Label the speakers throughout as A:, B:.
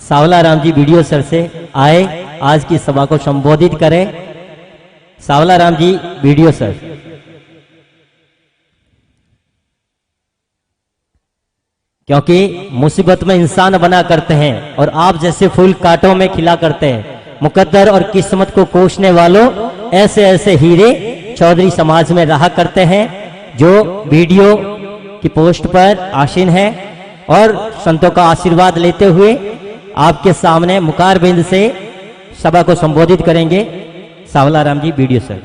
A: सावला Ram ji video sir से आए, आज की सभा को संबोधित करें। सावला राम जी वीडियो सर। क्योंकि मुसीबत में इंसान बना करते हैं और आप जैसे फूल कांटों में खिला करते हैं। मुकद्दर और किस्मत को कोसने वालों, ऐसे ऐसे हीरे चौधरी समाज में रहा करते हैं, जो वीडियो की पोस्ट पर आसीन है और संतों का आशीर्वाद लेते हुए आपके सामने मुखारबिंद से सभा को संबोधित करेंगे। सावला राम जी वीडियो सर।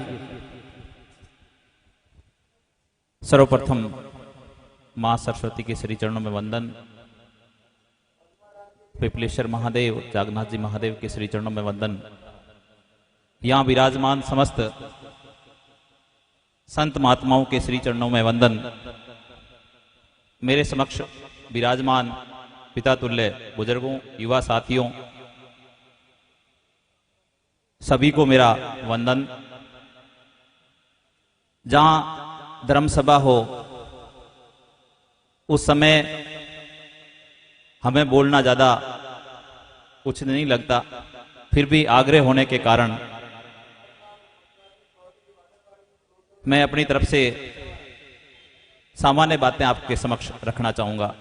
B: सर्वप्रथम मां सरस्वती के श्री चरणों में वंदन। पिपलेश्वर महादेव, जागन्नाथ जी महादेव के श्री चरणों में वंदन। यहां विराजमान समस्त संत महात्माओं के श्री चरणों में वंदन। मेरे समक्ष विराजमान पिता तुल्य बुजुर्गों, युवा साथियों, सभी को मेरा वंदन। जहां धर्म सभा हो उस समय हमें बोलना ज्यादा कुछ नहीं लगता, फिर भी आग्रह होने के कारण मैं अपनी तरफ से सामान्य बातें आपके समक्ष रखना चाहूंगा।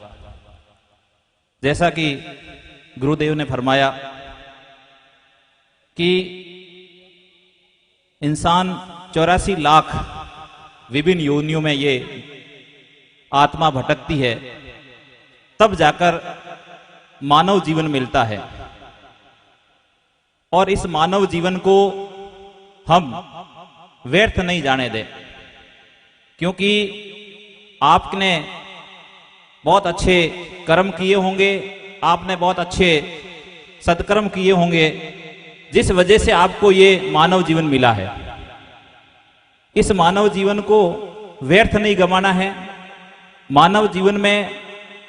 B: जैसा कि गुरुदेव ने फरमाया कि इंसान 84 लाख विभिन्न योनियों में ये आत्मा भटकती है, तब जाकर मानव जीवन मिलता है। और इस मानव जीवन को हम व्यर्थ नहीं जाने दें, क्योंकि आपने बहुत अच्छे कर्म किए होंगे, आपने बहुत अच्छे सत्कर्म किए होंगे, जिस वजह से आपको ये मानव जीवन मिला है। इस मानव जीवन को व्यर्थ नहीं गंवाना है। मानव जीवन में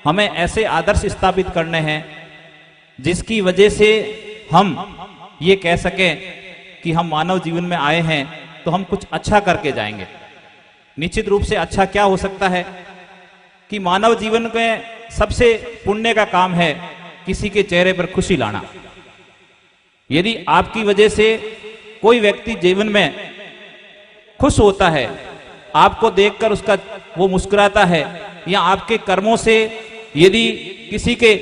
B: हमें ऐसे आदर्श स्थापित करने हैं जिसकी वजह से हम ये कह सकें कि हम मानव जीवन में आए हैं तो हम कुछ अच्छा करके जाएंगे। निश्चित रूप से अच्छा क्या हो सकता है कि मानव जीवन में सबसे पुण्य का काम है किसी के चेहरे पर खुशी लाना। यदि आपकी वजह से कोई व्यक्ति जीवन में खुश होता है, आपको देखकर उसका वो मुस्कुराता है, या आपके कर्मों से यदि किसी के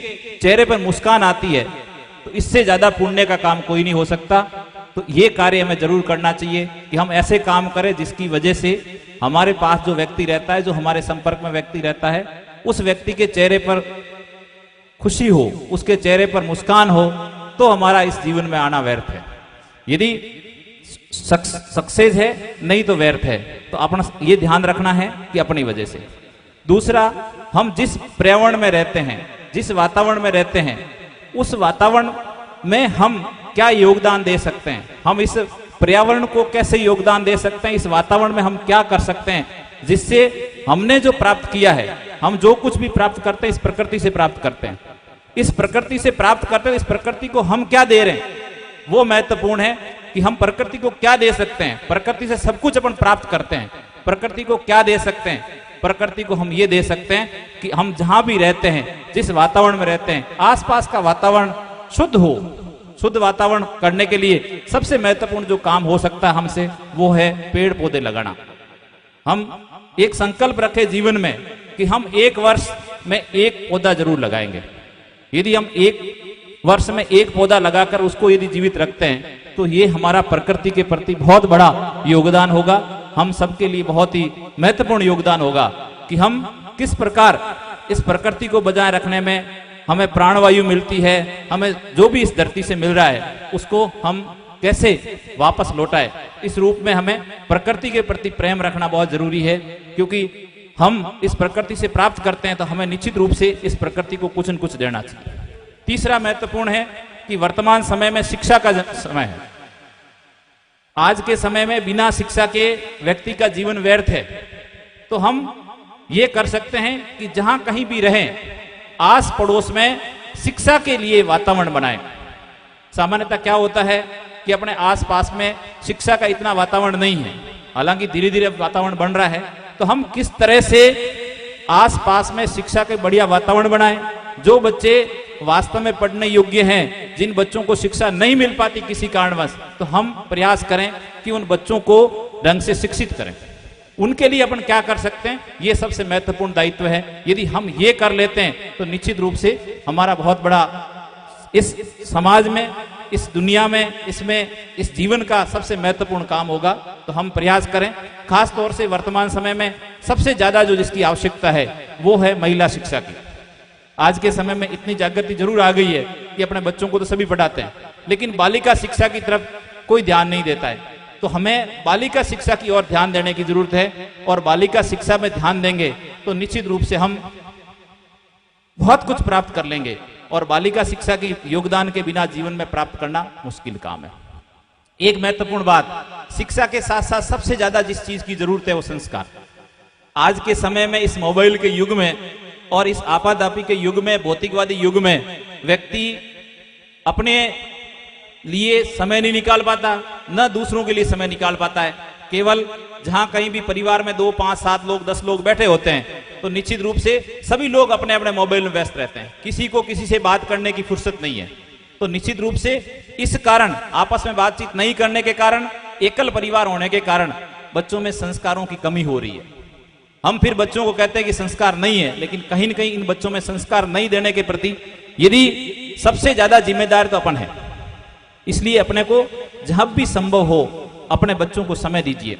B: चेहरे पर मुस्कान आती है, तो इससे ज्यादा पुण्य का काम कोई नहीं हो सकता। तो ये कार्य हमें जरूर करना चाहिए कि हम ऐसे काम करें जिसकी वजह से हमारे पास जो व्यक्ति रहता है, जो हमारे संपर्क में व्यक्ति रहता है, उस व्यक्ति के चेहरे पर खुशी हो, उसके चेहरे पर मुस्कान हो, तो हमारा इस जीवन में आना व्यर्थ है। यदि सक्सेस है, नहीं तो व्यर्थ है। तो अपना ये ध्यान रखना है कि अपनी वजह से। दूसरा, हम जिस पर्यावरण में रहते हैं, जिस वातावरण में रहते हैं, उस वातावरण में हम क्या योगदान दे सकते हैं, हम इस पर्यावरण को कैसे योगदान दे सकते हैं, इस वातावरण में हम क्या कर सकते हैं जिससे हमने जो प्राप्त किया है, हम जो कुछ भी प्राप्त करते हैं इस प्रकृति से प्राप्त करते हैं। इस प्रकृति से प्राप्त करते हैं, इस प्रकृति को हम क्या दे रहे हैं, वो महत्वपूर्ण है कि हम प्रकृति को क्या दे सकते हैं। प्रकृति से सब कुछ अपन प्राप्त करते हैं, प्रकृति को क्या दे सकते हैं? प्रकृति को हम ये दे सकते हैं कि हम जहां भी रहते हैं, जिस वातावरण में रहते हैं, आसपास का वातावरण शुद्ध हो। शुद्ध वातावरण करने के लिए सबसे महत्वपूर्ण जो काम हो सकता है हमसे, वो है पेड़ पौधे लगाना। हम एक संकल्प रखें जीवन में कि हम 1 वर्ष में 1 पौधा जरूर लगाएंगे। यदि हम 1 वर्ष में 1 पौधा लगाकर उसको यदि जीवित रखते हैं, तो ये हमारा प्रकृति के प्रति बहुत बड़ा योगदान होगा। हम सबके लिए बहुत ही महत्वपूर्ण योगदान होगा कि हम किस प्रकार इस प्रकृति को बजाय रखने में, हमें प्राणवायु मिलती है, हमें जो भी इस धरती से मिल रहा है, उसको हम कैसे वापस लौटाए। इस रूप में हमें प्रकृति के प्रति प्रेम रखना बहुत जरूरी है, क्योंकि हम इस प्रकृति से प्राप्त करते हैं तो हमें निश्चित रूप से इस प्रकृति को कुछ न कुछ देना चाहिए। तीसरा महत्वपूर्ण है कि वर्तमान समय में शिक्षा का समय है। आज के समय में बिना शिक्षा के व्यक्ति का जीवन व्यर्थ है। तो हम ये कर सकते हैं कि जहां कहीं भी रहें, आस पड़ोस में शिक्षा के लिए वातावरण बनाएं। सामान्यतः क्या होता है कि अपने आसपास में शिक्षा का इतना वातावरण नहीं है, हालांकि धीरे धीरे वातावरण बन रहा है। तो हम किस तरह से आसपास में शिक्षा के बढ़िया वातावरण बनाएं, जो बच्चे वास्तव में पढ़ने योग्य हैं, जिन बच्चों को शिक्षा नहीं मिल पाती किसी कारणवश, तो हम प्रयास करें कि उन बच्चों को ढंग से शिक्षित करें। उनके लिए अपन क्या कर सकते हैं, ये सबसे महत्वपूर्ण दायित्व है। यदि हम ये कर लेते हैं तो निश्चित रूप से हमारा बहुत बड़ा इस समाज में, इस दुनिया में, इस जीवन का सबसे महत्वपूर्ण काम होगा। तो हम प्रयास करें, खास तौर से वर्तमान समय में सबसे ज्यादा जो जिसकी आवश्यकता है वो है महिला शिक्षा की। आज के समय में इतनी जागृति जरूर आ गई है कि अपने बच्चों को तो सभी पढ़ाते हैं, लेकिन बालिका शिक्षा की तरफ कोई ध्यान नहीं देता है। तो हमें बालिका शिक्षा की ओर ध्यान देने की जरूरत है, और बालिका शिक्षा में ध्यान देंगे तो निश्चित रूप से हम बहुत कुछ प्राप्त कर लेंगे, और बालिका शिक्षा की योगदान के बिना जीवन में प्राप्त करना मुश्किल काम है। एक महत्वपूर्ण बात, शिक्षा के साथ साथ सबसे ज्यादा जिस चीज की जरूरत है वो संस्कार। आज के समय में, इस मोबाइल के युग में और इस आपाधापी के युग में, भौतिकवादी युग में, व्यक्ति अपने लिए समय नहीं निकाल पाता, न दूसरों के लिए समय निकाल पाता है। केवल जहां कहीं भी परिवार में 2, 5, 7 लोग, 10 लोग बैठे होते हैं तो निश्चित रूप से सभी लोग अपने अपने मोबाइल में व्यस्त रहते हैं, किसी को किसी से बात करने की फुर्सत नहीं है। तो निश्चित रूप से इस कारण, आपस में बातचीत नहीं करने के कारण, एकल परिवार होने के कारण बच्चों में संस्कारों की कमी हो रही है। हम फिर बच्चों को कहते हैं कि संस्कार नहीं है, लेकिन कहीं न कहीं इन बच्चों में संस्कार नहीं देने के प्रति यदि सबसे ज्यादा जिम्मेदार तो अपन है। इसलिए अपने को जब भी संभव हो अपने बच्चों को समय दीजिए।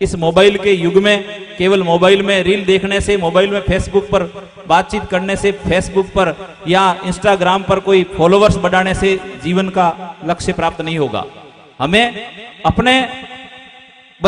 B: इस मोबाइल के युग में केवल मोबाइल में रील देखने से, मोबाइल में फेसबुक पर बातचीत करने से, फेसबुक पर या इंस्टाग्राम पर कोई फॉलोवर्स बढ़ाने से जीवन का लक्ष्य प्राप्त नहीं होगा। हमें अपने